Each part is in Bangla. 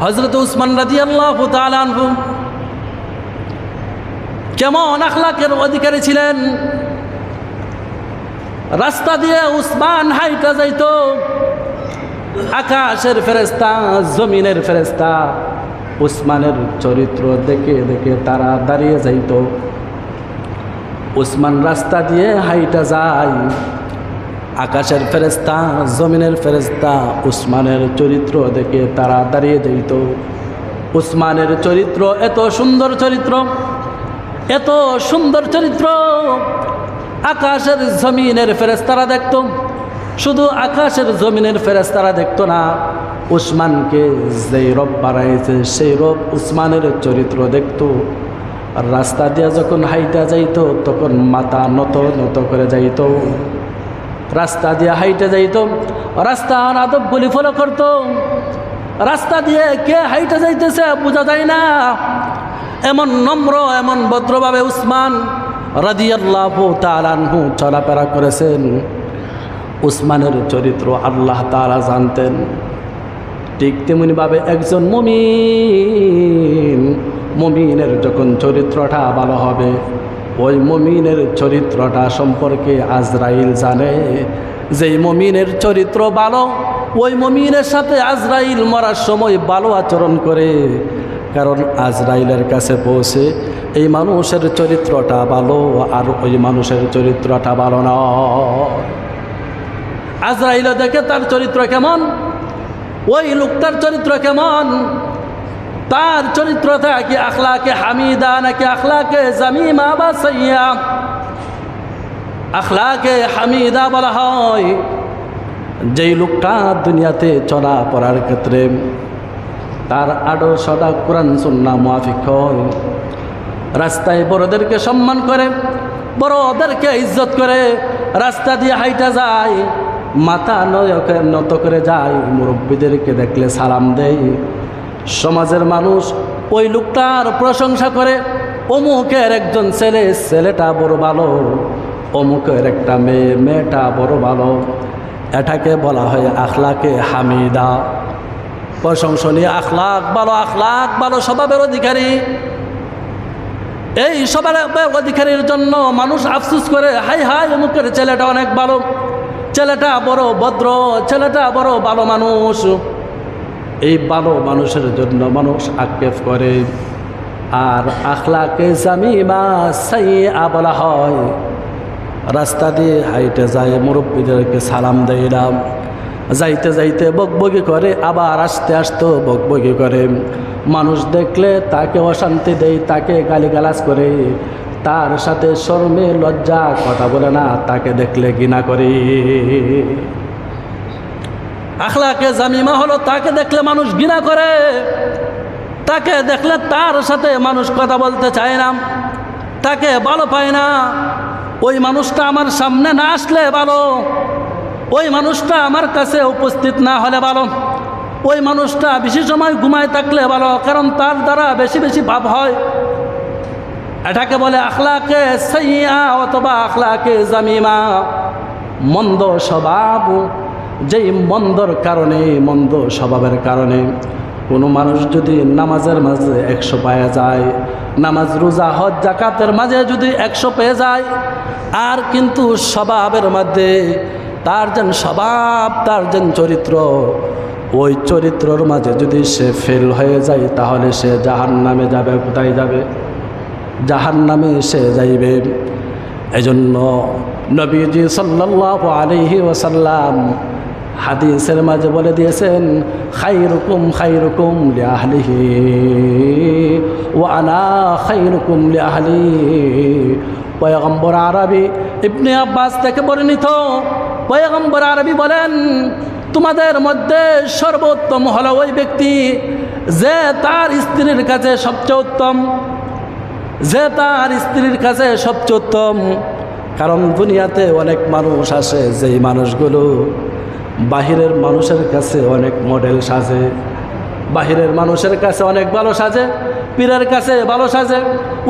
হযরত উসমান রাদিয়াল্লাহু তাআলা আনহু কেমন আখলাকের অধিকারী ছিলেন। রাস্তা দিয়ে উসমান হাইটা যাইত, আকাশের ফেরেশতা জমিনের ফেরেশতা উসমানের চরিত্র দেখে দেখে তারা দাঁড়িয়ে যাইত। উসমান রাস্তা দিয়ে হাইটা যায়, আকাশের ফেরেশতা জমিনের ফেরেশতা উসমানের চরিত্র দেখে তারা দাঁড়িয়ে যাইত। উসমানের চরিত্র এত সুন্দর চরিত্র, এত সুন্দর চরিত্র, আকাশের জমিনের ফেরেশতারা দেখত। শুধু আকাশের জমিনের ফেরেশতারা দেখতো না, উসমানকে যেই রব বানাইছে সেই রব উসমানের চরিত্র দেখত। আর রাস্তা দিয়ে যখন হাইটা যাইত তখন মাথা নত নত করে যাইত। রাস্তা দিয়ে হাইটে যাইত, রাস্তার আদবগুলি ফলো করত। রাস্তা দিয়ে কে হাইটে যাইতেছে বোঝা যায় না, এমন নম্র এমন ভদ্রভাবে উসমান রাদিয়াল্লাহু তাআলা আনহু চলাফেরা করেছেন। উসমানের চরিত্র আল্লাহ তাআলা জানতেন। ঠিক তেমনিভাবে একজন মুমিনের যখন চরিত্রটা ভালো হবে, ওই মুমিনের চরিত্রটা সম্পর্কে আজরাইল জানে। যেই মুমিনের চরিত্র ভালো, ওই মুমিনের সাথে আজরাইল মরার সময় ভালো আচরণ করে। কারণ আজরাইলের কাছে পৌঁছে এই মানুষের চরিত্রটা ভালো আর ওই মানুষের চরিত্রটা ভালো না। আজরাইল দেখে তার চরিত্র কেমন, ওই লোকটার চরিত্র কেমন, তার চরিত্রটা কি আখলাকে হামিদা নাকি আখলাকে জামিমা বা সাইয়্যা। আখলাকে হামিদা বলা হয় যেই লোকটা দুনিয়াতে চলাফেরার ক্ষেত্রে তার আদর্শটা কোরআন সুন্নাহ মুআফিক হয়। রাস্তায় বড়দেরকে সম্মান করে, বড়দেরকে ইজ্জত করে, রাস্তা দিয়ে হাইটা যায়, মাথা নত করে যায়, মুরব্বীদেরকে দেখলে সালাম দেয়। সমাজের মানুষ ওই লোকটার প্রশংসা করে, অমুকের একজন ছেলে, ছেলেটা বড় ভালো, অমুকের একটা মেয়ে, মেয়েটা বড় ভালো। এটাকে বলা হয় আখলাকে হামিদা, প্রশংসনীয় আখলাক ভালো স্বভাবের অধিকারী। এই স্বভাবের অধিকারীর জন্য মানুষ আফসোস করে, হাই হাই অমুকের ছেলেটা অনেক ভালো, ছেলেটা বড় ভদ্র, ছেলেটা বড় ভালো মানুষ। এই ভালো মানুষের জন্য মানুষ আক্ষেপ করে। আর আখলাকে জামিমা সাইয়্যা বলা হয় রাস্তা দিয়ে হাইটে যায়, মুরব্বীদেরকে সালাম দেয় না, যাইতে যাইতে বকবকি করে, আবার আসতে আসতে বকবকি করে। মানুষ দেখলে তাকে অশান্তি দেয়, তাকে গালিগালাজ করে, তার সাথে শরমে লজ্জা কথা বলে না, তাকে দেখলে ঘৃণা করে। আখলাকে জামিমা হলো তাকে দেখলে মানুষ ঘৃণা করে, তাকে দেখলে তার সাথে মানুষ কথা বলতে চায় না, তাকে ভালো পায় না। ওই মানুষটা আমার সামনে না আসলে ভালো, ওই মানুষটা আমার কাছে উপস্থিত না হলে ভালো, ওই মানুষটা বেশি সময় ঘুমায় থাকলে ভালো, কারণ তার দ্বারা বেশি বেশি ভাব হয়। এটাকে বলে আখলাকে সাইয়্যা অথবা আখলাকে জামিমা, মন্দ স্বভাব। যেই মন্দর কারণে, মন্দ স্বভাবের কারণে কোনো মানুষ যদি নামাজের মাঝে 100 পেয়ে যায়, নামাজ রোজা হজ যাকাতের মাঝে যদি 100 পেয়ে যায়, আর কিন্তু স্বভাবের মধ্যে তার যেন স্বভাব, তার যেন চরিত্র, ওই চরিত্রর মাঝে যদি সে ফেল হয়ে যায়, তাহলে সে জাহান্নামে যাবে। কোথায় যাবে? জাহান্নামে সে যাইবে। এজন্য নবীজি সাল্লাল্লাহু আলাইহি ওয়াসাল্লাম হাদিসের মাঝে বলে দিয়েছেন, খায়রুকুম খায়রুকুম লিআহলিহি ওয়া আনা খায়রুকুম লিআহলি। পয়গম্বর আরবি ইবনে আব্বাস থেকে বর্ণিত, পয়গম্বর আরবি বলেন, তোমাদের মধ্যে সর্বোত্তম হলো ওই ব্যক্তি যে তার স্ত্রীর কাছে সবচেয়ে উত্তম, যে তার স্ত্রীর কাছে সবচেয়ে উত্তম। কারণ দুনিয়াতে অনেক মানুষ আসে, যেই মানুষগুলো বাহিরের মানুষের কাছে অনেক মডেল সাজে, বাহিরের মানুষের কাছে অনেক ভালো সাজে, পীরের কাছে ভালো সাজে,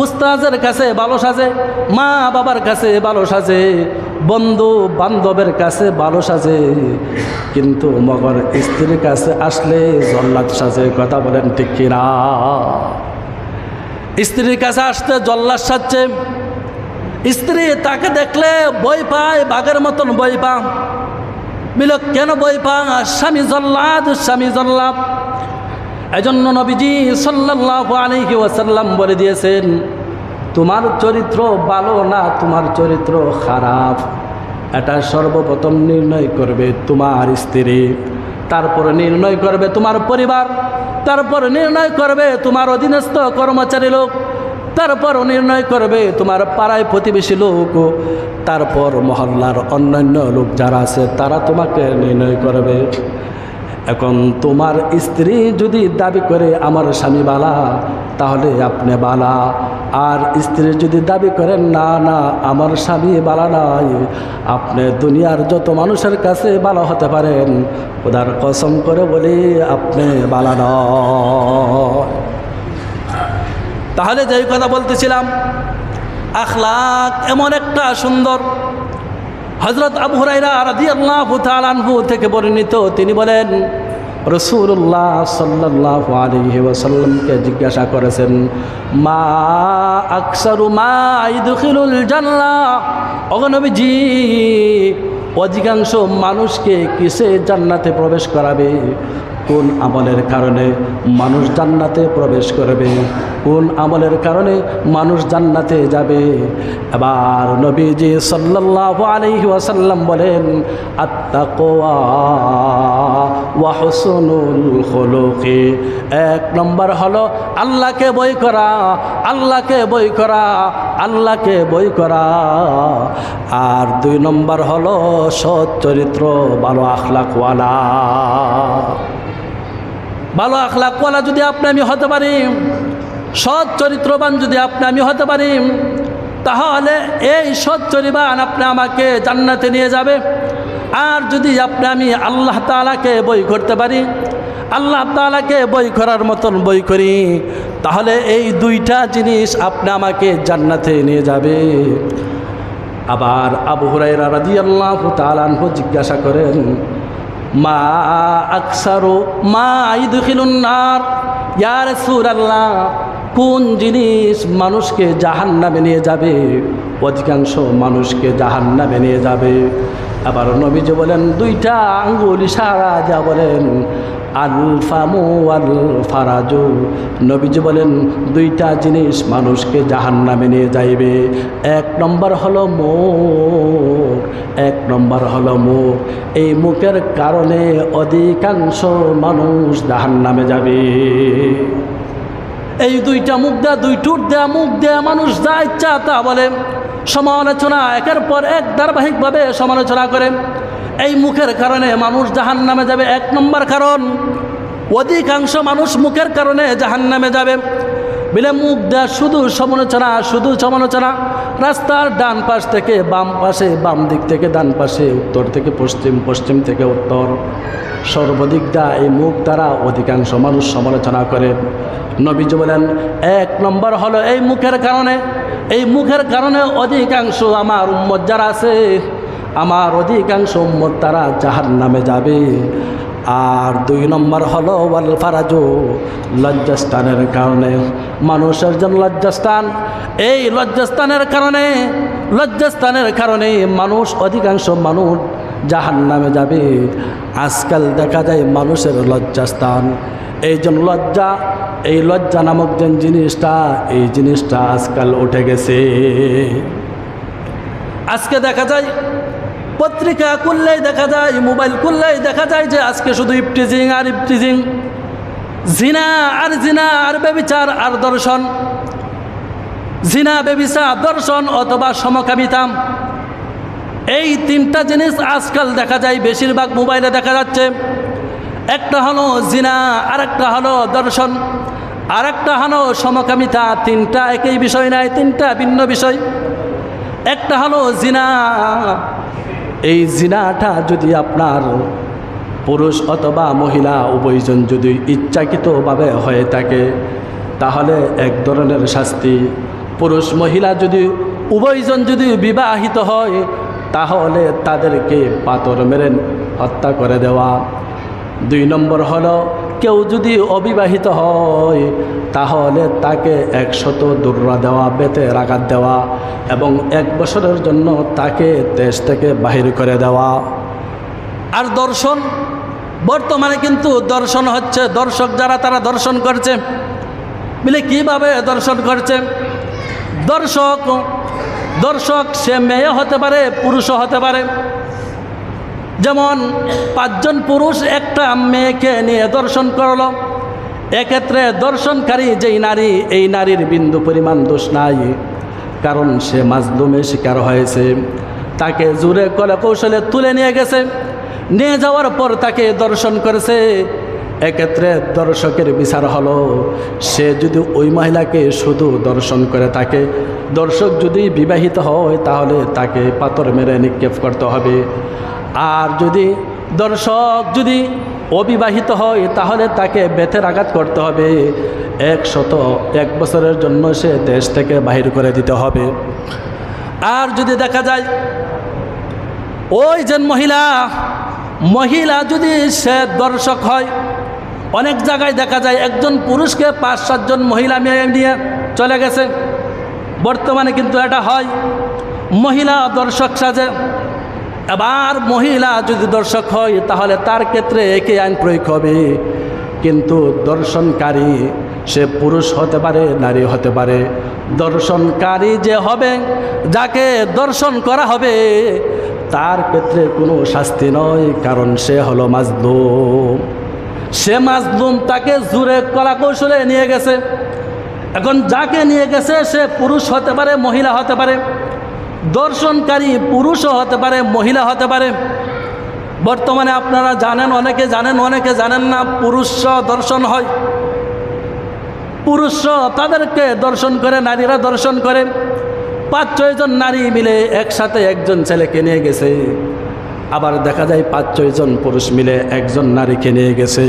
উস্তাজের কাছে ভালো সাজে, মা বাবার কাছে ভালো সাজে, বন্ধু বান্ধবের কাছে ভালো সাজে, কিন্তু মগর স্ত্রীর কাছে আসলে জল্লাদ সাজে। কথা বলেন ঠিক কিনা? স্ত্রীর কাছে আসতে জল্লাদ সাজছে। স্ত্রী তাকে দেখলে বই পায়, বাঘের মতন বই পা। বিল কেন বই পা? স্বামী জল্লাদ, স্বামী জল্লাদ। এজন্য নবীজি সাল্লাল্লাহু আলাইহি ওয়াসাল্লাম বলে দিয়েছেন, তোমার চরিত্র ভালো না তোমার চরিত্র খারাপ, এটা সর্বপ্রথম নির্ণয় করবে তোমার স্ত্রী, তারপরে নির্ণয় করবে তোমার পরিবার, তারপর নির্ণয় করবে তোমার অধীনস্থ কর্মচারী লোক, তারপর নির্ণয় করবে তোমার পাড়ায় প্রতিবেশী লোক, তারপর মহল্লার অন্যান্য লোক যারা আছে তারা তোমাকে নির্ণয় করবে। এখন তোমার স্ত্রী যদি দাবি করে আমার স্বামী বালা, তাহলে আপনি বালা। আর স্ত্রী যদি দাবি করেন না না আমার স্বামী বালা নাই, আপনি দুনিয়ার যত মানুষের কাছে ভালো হতে পারেন, খোদার কসম করে বলি আপনি বালা নয়। তাহলে যেই কথা বলতেছিলাম, আখলাক এমন একটা সুন্দর। হযরত আবু হুরায়রা রাদিয়াল্লাহু তাআলা আনহু থেকে বর্ণিত, তিনি বলেন রাসূলুল্লাহ সাল্লাল্লাহু আলাইহি ওয়াসাল্লামকে জিজ্ঞাসা করেছেন, মা আকসারু মা ইদখিলুল জান্নাহ, ওগো নবীজি অধিকাংশ মানুষকে কিসে জান্নাতে প্রবেশ করাবে? কোন আমলের কারণে মানুষ জান্নাতে প্রবেশ করবে? কোন আমলের কারণে মানুষ জান্নাতে যাবে? এবার নবীজি সাল্লাল্লাহু আলাইহি ওয়াসাল্লাম বলেন, আত্তাকওয়া ওয়া হুসনুল খুলুকি। এক নম্বর হলো আল্লাহকে ভয় করা, আল্লাহকে ভয় করা, আল্লাহকে ভয় করা। আর দুই নম্বর হলো সৎ চরিত্র, ভালো আখলাকওয়ালা। ভালো আখলাকওয়ালা যদি আপনি আমি হতে পারি, সৎ চরিত্রবান যদি আপনি আমি হতে পারি, তাহলে এই সৎ চরিত্রবান আপনি আমাকে জান্নাতে নিয়ে যাবে। আর যদি আপনি আমি আল্লাহ তাআলাকে বই করতে পারি, আল্লাহ তাআলাকে বই করার মতন বই করি, তাহলে এই দুইটা জিনিস আপনি আমাকে জান্নাতে নিয়ে যাবে। আবার আবু হুরায়রা রাদিয়াল্লাহু তাআলা আনহু জিজ্ঞাসা করেন, মা আকসারু মা ইদখিলুন নার, ইয়া রাসূলুল্লাহ কোন জিনিস মানুষকে জাহান্নামে নিয়ে যাবে? অধিকাংশ মানুষকে জাহান্নামে নিয়ে যাবে। আবার নবীজি বলেন, দুইটা আঙ্গুল ইশারা যা বলেন, আল ফামু ওয়াল ফারাজু। নবীজি বলেন দুইটা জিনিস মানুষকে জাহান্নামে নিয়ে যাইবে। এক নম্বর হলো মুখ, এক নম্বর হলো মুখ। এই মুখের কারণে অধিকাংশ মানুষ জাহান্নামে যাবে। এই দুইটা মুখ দেয়া, দুই টুট দেয়া মুখ দেয়া মানুষ যা ইচ্ছা তা বলে, সমালোচনা একের পর এক ধারাবাহিকভাবে সমালোচনা করে। এই মুখের কারণে মানুষ জাহান্নামে যাবে। এক নম্বর কারণ, অধিকাংশ মানুষ মুখের কারণে জাহান্নামে যাবে। বিলে মুখ দেয়া শুধু সমালোচনা, শুধু সমালোচনা। রাস্তার ডান পাশ থেকে বাম পাশে, বাম দিক থেকে ডান পাশে, উত্তর থেকে পশ্চিম, পশ্চিম থেকে উত্তর, সর্বদিক দা এই মুখ দ্বারা অধিকাংশ মানুষ সমালোচনা করে। নবীজি বলেন এক নম্বর হলো এই মুখের কারণে। এই মুখের কারণে অধিকাংশ আমার উম্মত যারা আছে, আমার অধিকাংশ উম্মত তারা জাহান্নামে যাবে। আর দুই নম্বর হলো ওয়াল ফারাজু, লজ্জাস্থানের কারণে। মানুষের জন্য লজ্জাস্থান, এই লজ্জাস্থানের কারণে, লজ্জাস্থানের কারণে মানুষ, অধিকাংশ মানুষ জাহান্নামে যাবে। আজকাল দেখা যায় মানুষের লজ্জাস্থান, এই জন্য লজ্জা, এই লজ্জা নামক যে জিনিসটা, এই জিনিসটা আজকাল উঠে গেছে। আজকে দেখা যায় পত্রিকা খুললেই দেখা যায়, মোবাইল খুললেই দেখা যায় যে আজকে শুধু ইফটিজিং আর ইফটিজিং, জিনা আর জিনা আর ব্যভিচার আর দর্শন, জিনা ব্যভিচার দর্শন অথবা সমকামিতা, এই তিনটা জিনিস আজকাল দেখা যায়, বেশিরভাগ মোবাইলে দেখা যাচ্ছে। একটা হলো জিনা, আর একটা হলো দর্শন, আর একটা হলো সমকামিতা। তিনটা একই বিষয় নাই, তিনটা ভিন্ন বিষয়। একটা হলো জিনা। এই জিনাটা যদি আপনার পুরুষ অথবা মহিলা উভয়জন যদি ইচ্ছাকৃতভাবে হয়ে থাকে, তাহলে এক ধরনের শাস্তি। পুরুষ মহিলা যদি উভয়জন যদি বিবাহিত হয়, তাহলে তাদেরকে পাথর মেরে হত্যা করে দেওয়া। 2 নম্বর হলো কেউ যদি অবিবাহিত হয় তাহলে তাকে 100 দুর্রা দেওয়া, বেতের আঘাত দেওয়া এবং 1 বছরের জন্য তাকে দেশ থেকে বাহির করে দেওয়া। আর দর্শন, বর্তমানে কিন্তু দর্শন হচ্ছে, দর্শক যারা তারা দর্শন করছে। বলে কীভাবে দর্শন করছে? দর্শক সে মেয়ে হতে পারে, পুরুষও হতে পারে। যেমন 5 জন পুরুষ একটা মেয়েকে নিয়ে দর্শন করলো, এক্ষেত্রে দর্শনকারী যেই নারী, এই নারীর বিন্দু পরিমাণ দোষ নাই, কারণ সে মাজলুমের শিকার হয়েছে। তাকে জোরে কলে কৌশলে তুলে নিয়ে গেছে, নিয়ে যাওয়ার পর তাকে দর্শন করেছে। এক্ষেত্রে দর্শকের বিচার হলো, সে যদি ওই মহিলাকে শুধু দর্শন করে থাকে, দর্শক যদি বিবাহিত হয় তাহলে তাকে পাথর মেরে নিক্ষেপ করতে হবে। আর যদি দর্শক যদি অবিবাহিত হয় তাহলে তাকে বেতের আঘাত করতে হবে, 1 বছরের জন্য সে দেশ থেকে বাহির করে দিতে হবে। আর যদি দেখা যায় ওই যে মহিলা যদি সে দর্শক হয়, অনেক জায়গায় দেখা যায় একজন পুরুষকে 5-7 জন মহিলা মেয়ে নিয়ে চলে গেছে। বর্তমানে কিন্তু এটা হয়, মহিলা দর্শক সাজে। এবার মহিলা যদি দর্শক হয় তাহলে তার ক্ষেত্রে একই আইন প্রয়োগ হবে। কিন্তু দর্শনকারী সে পুরুষ হতে পারে, নারী হতে পারে। দর্শনকারী যে হবে, যাকে দর্শন করা হবে, তার ক্ষেত্রে কোনো শাস্তি নয়, কারণ সে হলো মাজলুম। সে মাজলুম, তাকে জোরে কলা কৌশলে নিয়ে গেছে। এখন যাকে নিয়ে গেছে সে পুরুষ হতে পারে, মহিলা হতে পারে। দর্শনকারী পুরুষও হতে পারে, মহিলা হতে পারে। বর্তমানে আপনারা জানেন, অনেকে জানেন, অনেকে জানেন না, পুরুষরা দর্শন হয়। পুরুষরা তাদেরকে দর্শন করে, নারীরা দর্শন করে। 5-6 জন নারী মিলে একসাথে একজন ছেলেকে নিয়ে গেছে। আবার দেখা যায় 5-6 জন পুরুষ মিলে একজন নারীকে নিয়ে গেছে।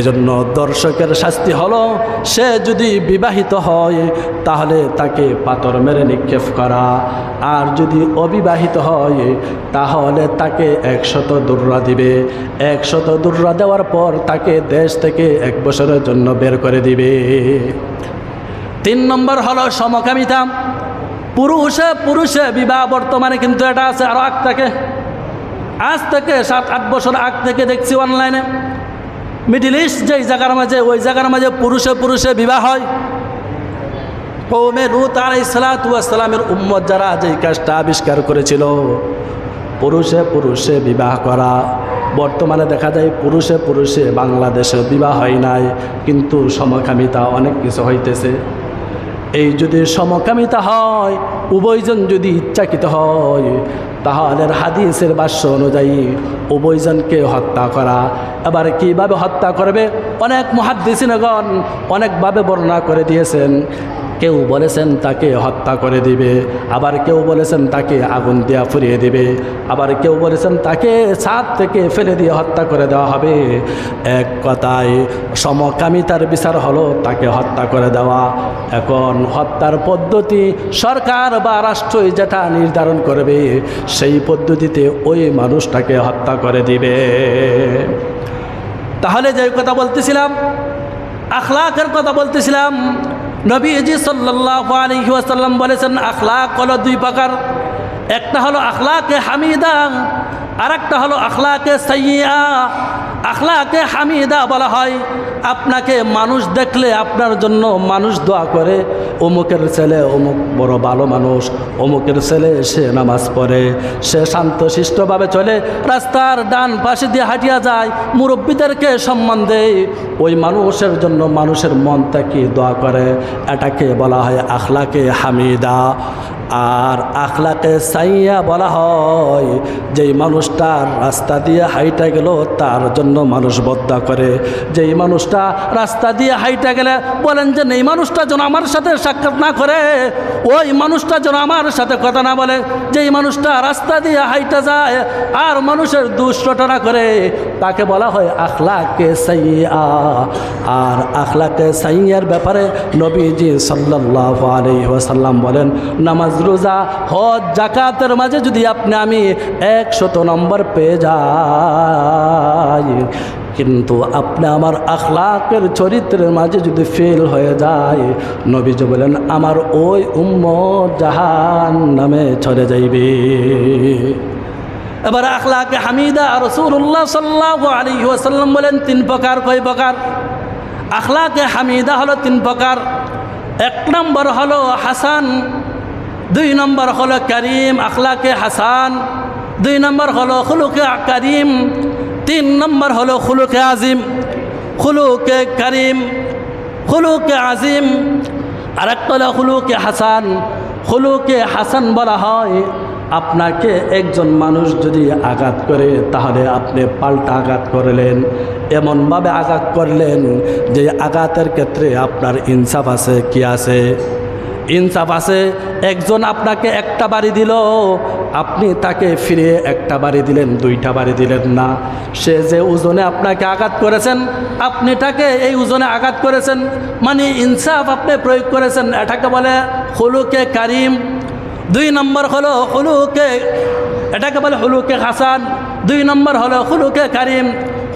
এজন্য দর্শকের শাস্তি হলো, সে যদি বিবাহিত হয় তাহলে তাকে পাথর মেরে নিক্ষেপ করা। আর যদি অবিবাহিত হয় তাহলে তাকে 100 দুর্রা দিবে। 100 দুর্রা দেওয়ার পর তাকে দেশ থেকে 1 বছরের জন্য বের করে দিবে। 3 নম্বর হলো সমকামিতা। পুরুষে বিবাহ, বর্তমানে কিন্তু এটা আছে আরও আজ থেকে 7-8 বছর আগ থেকে দেখছি অনলাইনে, মিডল ইস্ট যেই জায়গার মাঝে, ওই জায়গার মাঝে পুরুষে বিবাহ হয়। কওমে লূত আলাইহিস সালাতু ওয়াস সালামের উম্মত যারা যেই কাজটা আবিষ্কার করেছিল, পুরুষে বিবাহ করা। বর্তমানে দেখা যায় পুরুষে বাংলাদেশে বিবাহ হয় নাই, কিন্তু সমকামিতা অনেক কিছু হইতেছে। এই যদি সমকামিতা হয়, উভয়জন যদি ইচ্ছাকৃত হয়, তাহলে হাদিসের ভাষ্য অনুযায়ী উভয়জনকে হত্যা করা। এবার কিভাবে হত্যা করবে, অনেক মুহাদ্দিসিনগণ অনেকভাবে বর্ণনা করে দিয়েছেন। কেউ বলেছেন তাকে হত্যা করে দিবে, আবার কেউ বলেছেন তাকে আগুন দিয়ে পুড়িয়ে দিবে, আবার কেউ বলেছেন তাকে ছাদ থেকে ফেলে দিয়ে হত্যা করে দেওয়া হবে। এক কথায় সমকামিতার বিচার হলো তাকে হত্যা করে দেওয়া। এখন হত্যার পদ্ধতি সরকার বা রাষ্ট্রই যেটা নির্ধারণ করবে, সেই পদ্ধতিতে ওই মানুষটাকে হত্যা করে দিবে। তাহলে যে কথা বলতেছিলাম, আখলাকের কথা বলতেছিলাম, নবীজি সাল্লাল্লাহু আলাইহি ওয়াসাল্লাম বলেছেন আখলাক হলো 2 প্রকার। একটা হলো আখলাকে হামিদা, আর একটা হলো আখলাকে সাইয়্যা। আখলাকে হামিদা বলা হয় আপনাকে মানুষ দেখলে আপনার জন্য মানুষ দোয়া করে, অমুকের ছেলে অমুক বড় ভালো মানুষ, অমুকের ছেলে সে নামাজ পড়ে, সে শান্তশিষ্টভাবে চলে, রাস্তার ডান পাশে দিয়ে হাঁটিয়া যায়, মুরব্বীদেরকে সম্মান দেয়, ওই মানুষের জন্য মানুষের মন থেকে দোয়া করে। এটাকে বলা হয় আখলাকে হামিদা। আর আখলাকে সাইয়্যা বলা হয় যেই মানুষটা রাস্তা দিয়ে হাইটা গেল তার জন্য মানুষ বদদোয়া করে। যেই মানুষটা রাস্তা দিয়ে হাইটা গেলে বলেন যে এই মানুষটা যেন আমার সাথে সাক্ষাৎ না করে, ওই মানুষটা যেন আমার সাথে কথা না বলে। যেই মানুষটা রাস্তা দিয়ে হাইটা যায় আর মানুষের দুষ্টটা না করে, তাকে বলা হয় আখলাকে সাইয়্যা। আর আখলাকে সাইয়্যার ব্যাপারে নবীজি সাল্লাল্লাহু আলাইহি ওয়াসাল্লাম বলেন, নামাজ, রোজা, হজ, যাকাতের মাঝে যদি আমি 100 নম্বর পেয়ে যাই, কিন্তু আপনি আমার আখলাকের চরিত্রের মাঝে যদি ফেল হয়ে যায়, নবীজি বলেন আমার ওই উম্মত জাহান্নামে চলে যাইবে। এবার আখলাকে হামিদা রাসূলুল্লাহ সাল্লাল্লাহু আলাইহি ওয়াসাল্লাম বলেন 3 প্রকার। কয় প্রকার? আখলাকে হামিদা হলো 3 প্রকার। 1 নম্বর হলো হাসান, 2 নম্বর হলো করিম, আখলাকে হাসান, 2 নম্বর হলো খুলুকে করিম, 3 নম্বর হলো খুলুকে আজিম। খুলুকে করিম, খুলুকে আজিম, আর একটা হলো খুলুকে হাসান। খুলুকে হাসান বলা হয় আপনাকে একজন মানুষ যদি আঘাত করে, তাহলে আপনি পাল্টা আঘাত করলেন, এমনভাবে আঘাত করলেন যে আঘাতের ক্ষেত্রে আপনার ইনসাফ আছে। কি আছে? ইনসাফ আছে। একজন আপনাকে একটা বাড়ি দিল, আপনি তাকে ফিরে একটা বাড়ি দিলেন, 2টা বাড়ি দিলেন না। সে যে ওজনে আপনাকে আঘাত করেছেন, আপনি তাকে এই ওজনে আঘাত করেছেন, মানে ইনসাফ আপনি প্রয়োগ করেছেন। এটাকে বলে খুলুকে কারিম। 2 নম্বর হলো এটাকে বলে খুলুকে হাসান। 2 নম্বর হলো খুলুকে কারিম।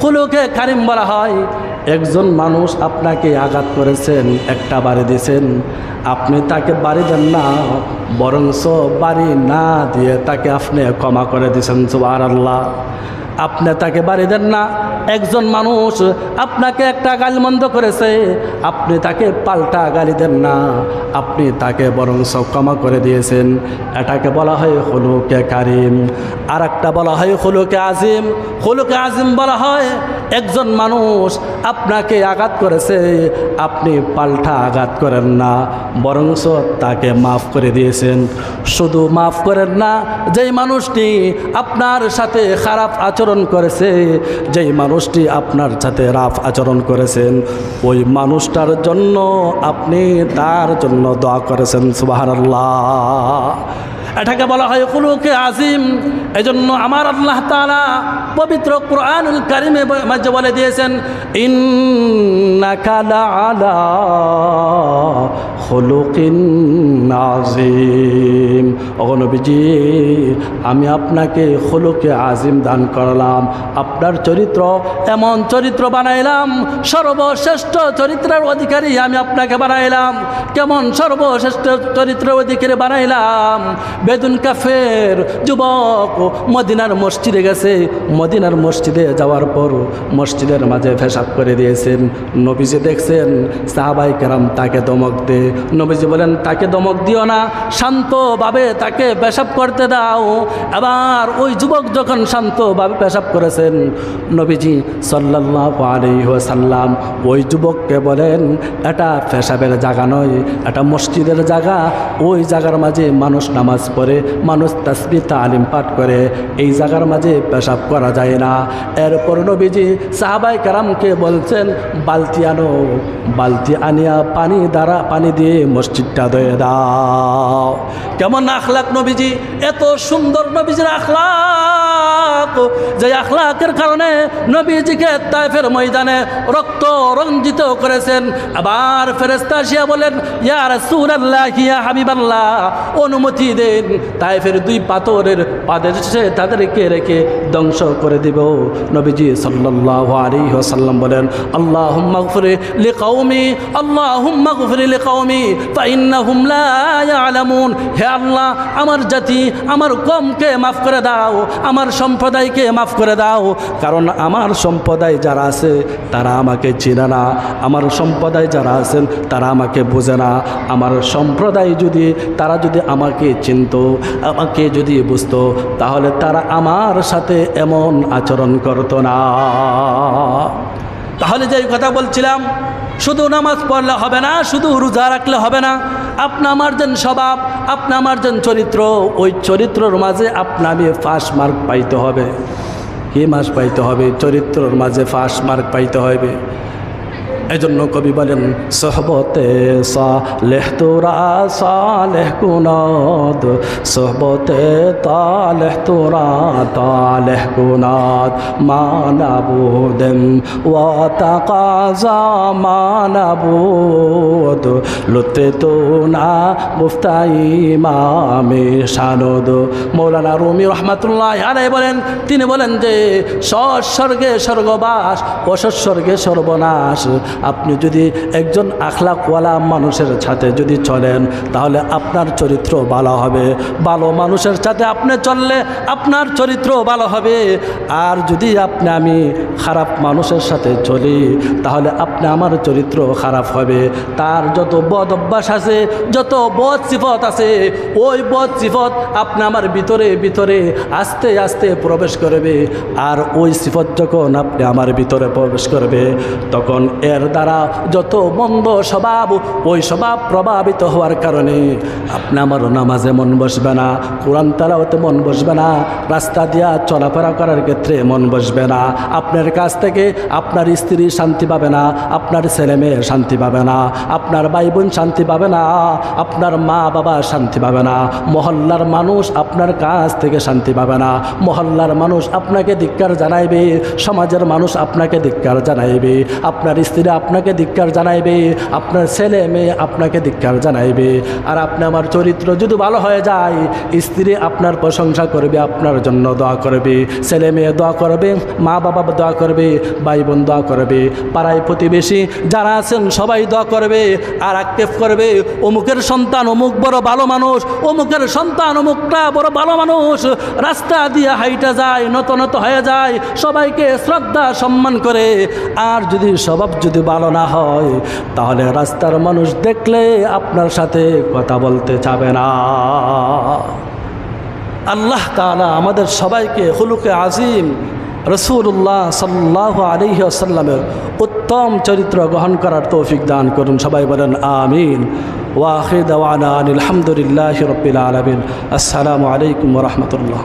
খুলুকে কারিম বলা হয় একজন মানুষ আপনাকে আঘাত করেছেন, একটা বাড়ি দিয়েছেন, আপনি তাকে বাড়ি দেন না, বরঞ্চ বাড়ি না দিয়ে তাকে আপনি ক্ষমা করে দিয়েছেন। সুবহানাল্লাহ। আপনি তাকে বাড়ি দেন না। একজন মানুষ আপনাকে একটা গালমন্দ করেছে, আপনি তাকে পাল্টা গালি দেন না, আপনি তাকে বরঞ্চ ক্ষমা করে দিয়েছেন। এটাকে বলা হয় খুলুকে কারিম। আর একটা বলা হয় খুলুকে আজিম। খুলুকে আজিম বলা হয় একজন মানুষ আপনাকে আঘাত করেছে, আপনি পাল্টা আঘাত করেন না, বরঞ্চ তাকে মাফ করে দিয়েছেন। শুধু মাফ করেন না, যেই মানুষটি আপনার সাথে খারাপ আচরণ করেছে, যেই মানুষটি আপনার সাথে রাফ আচরণ করেছেন, ওই মানুষটার জন্য আপনি তার জন্য দোয়া করেছেন। সুবহানাল্লাহ। এটাকে বলা হয় খুলুকে আজিম। এজন্য আমার আল্লাহ তাআলা পবিত্র কুরআনুল কারীমে মাঝে বলে দিয়েছেন, ইন্নাকা লাআলা খুলুকিন আযীম। ওগো নবীজি, আমি আপনাকে খুলুকে আজিম দান করলাম, আপনার চরিত্র এমন চরিত্র বানাইলাম, সর্বশ্রেষ্ঠ চরিত্রের অধিকারী আমি আপনাকে বানাইলাম। কেমন সর্বশ্রেষ্ঠ চরিত্রের অধিকারী বানাইলাম? বেদুন কাফের যুবক মদিনার মসজিদে গেছে, মদিনার মসজিদে যাওয়ার পর মসজিদের মাঝে পেশাব করে দিয়েছেন। নবীজি দেখছেন, সাহাবায়ে কেরাম তাকে ধমক দে। নবীজি বলেন তাকে ধমক দিও না, শান্তভাবে তাকে পেশাব করতে দাও। আবার ওই যুবক যখন শান্তভাবে পেশাব করেছেন, নবীজি সাল্লাল্লাহু আলাইহি ওয়াসাল্লাম ওই যুবককে বলেন, এটা পেশাবের জায়গা নয়, এটা মসজিদের জায়গা। ওই জায়গার মাঝে মানুষ নামাজ পড়ে, মানুষ তাসবিহ তালিম পাঠ করে, এই জায়গার মাঝে পেশাব করা যায় না। এরপর নবীজি সাহাবায়ে কেরামকে বলছেন, বালতি আনো, বালতি আনিয়া পানি দিয়ে মসজিদটা ধুয়ে দাও। কেমন আখলাক নবীজি! এত সুন্দর নবীজির আখলাক, যে আখলাকের কারণে নবীজিকে তায়েফের ময়দানে রক্ত রঞ্জিত করেছেন। আবার ফেরেশতা আসিয়া বলেন, ইয়া রাসূলুল্লাহ, ইয়া হাবিবাল্লাহ, অনুমতি দেন, তায়েফের 2 পাথরের পাদদেশে তাদেরকে রেখে ধ্বংস করে দিব। নবীজি সাল্লাল্লাহু আলাইহি ওয়াসাল্লাম বলেন, আল্লাহুম্মা গফির লিকাওমি, আল্লাহুম্মা গফির লিকাওমি ফাইন্নাহুম লা ইয়ালামুন। হে আল্লাহ, আমার জাতি, আমার কওমকে মাফ করে দাও, আমার সম্প্রদায়কে মাফ করে দাও, কারণ আমার সম্প্রদায় যারা আছে তারা আমাকে চিনে না, আমার সম্প্রদায় যারা আছেন তারা আমাকে বোঝে না। আমার সম্প্রদায় তারা যদি আমাকে চিনত, আমাকে যদি বুঝতো, তাহলে তারা আমার সাথে এমন আচরণ করতো না। তাহলে যে কথা বলছিলাম, শুধু নামাজ পড়লে হবে না, শুধু রোজা রাখলে হবে না। আপনি আমার যেন স্বভাব, আপনি আমার যেন চরিত্র, ওই চরিত্রের মাঝে আপনাকে ফার্স্ট মার্ক পাইতে হবে। কি মাস পাইতে হবে? চরিত্রের মাঝে ফার্স্ট মার্ক পাইতে হবে। এজন্য কবি বলেন সোহবতে সালেহ তোরা সালেহ কুনাদ, সোহবতে তালেহ তোরা তালেহ কুনাদ, মানাবুদেম ওয়া তাকাজা মানাবুদ, লুতে তো না মুফতাই ইমামে শানদ। মৌলানা রুমি রহমাতুল্লাহ আলাইহি বলেন, তিনি বলেন যে স্বর্গে স্বর্গবাস, অসৎস্বর্গে সর্বনাশ। আপনি যদি একজন আখলাকওয়ালা মানুষের সাথে যদি চলেন তাহলে আপনার চরিত্র ভালো হবে। ভালো মানুষের সাথে আপনি চললে আপনার চরিত্র ভালো হবে। আর যদি আমি খারাপ মানুষের সাথে চলি তাহলে আমার চরিত্র খারাপ হবে। তার যত বদ অভ্যাস আছে, যত বদ সিফত আছে, ওই বদ সিফত আমার ভিতরে ভিতরে আস্তে আস্তে প্রবেশ করবে। আর ওই সিফত যখন আমার ভিতরে প্রবেশ করবে তখন এর দ্বারা যত মন্দ স্বভাব, ওই স্বভাব প্রভাবিত হওয়ার কারণে আমার নামাজে মন বসবে না, কোরআন তেলাওয়াতে মন বসবে না, রাস্তা দিয়া চলাফেরা করার ক্ষেত্রে মন বসবে না। আপনার কাছ থেকে আপনার স্ত্রী শান্তি পাবে না, আপনার ছেলে মেয়ে শান্তি পাবে না, আপনার ভাই বোন শান্তি পাবে না, আপনার মা বাবা শান্তি পাবে না, মহল্লার মানুষ আপনার কাছ থেকে শান্তি পাবে না, মহল্লার মানুষ আপনাকে ধিক্কার জানাইবে, সমাজের মানুষ আপনাকে ধিক্কার জানাইবে, আপনার স্ত্রী আপনাকে ধিক্কার জানাইবে, আপনার ছেলে মেয়ে আপনাকে ধিক্কার জানাইবে। আর আমার চরিত্র যদি ভালো হয়ে যায়, স্ত্রী আপনার প্রশংসা করবে, আপনার জন্য দোয়া করবে, ছেলে মেয়ে দোয়া করবে, মা বাবা দোয়া করবে, ভাই বোন দোয়া করবে, পাড়ায় প্রতিবেশী যারা আছেন সবাই দোয়া করবে আর আক্ষেপ করবে, অমুকের সন্তান অমুক বড় ভালো মানুষ, অমুকের সন্তান অমুকটা বড় ভালো মানুষ, রাস্তা দিয়ে হাইটা যায়, নত নত হয়ে যায়, সবাইকে শ্রদ্ধা সম্মান করে। আর যদি স্বভাব যদি ভালো না হয় তাহলে রাস্তার মানুষ দেখলে আপনার সাথে কথা বলতে চাবে না। আল্লাহ তাআলা আমাদের সবাইকে খুলুকে আজিম রাসূলুল্লাহ সাল্লাল্লাহু আলাইহি ওয়াসাল্লামের উত্তম চরিত্র গ্রহণ করার তৌফিক দান করুন। সবাই বলেন আমিন। ওয়া আখিরু দাওয়ানা আলহামদুলিল্লাহি রাব্বিল আলামিন। আসসালামু আলাইকুম ওয়া রাহমাতুল্লাহ।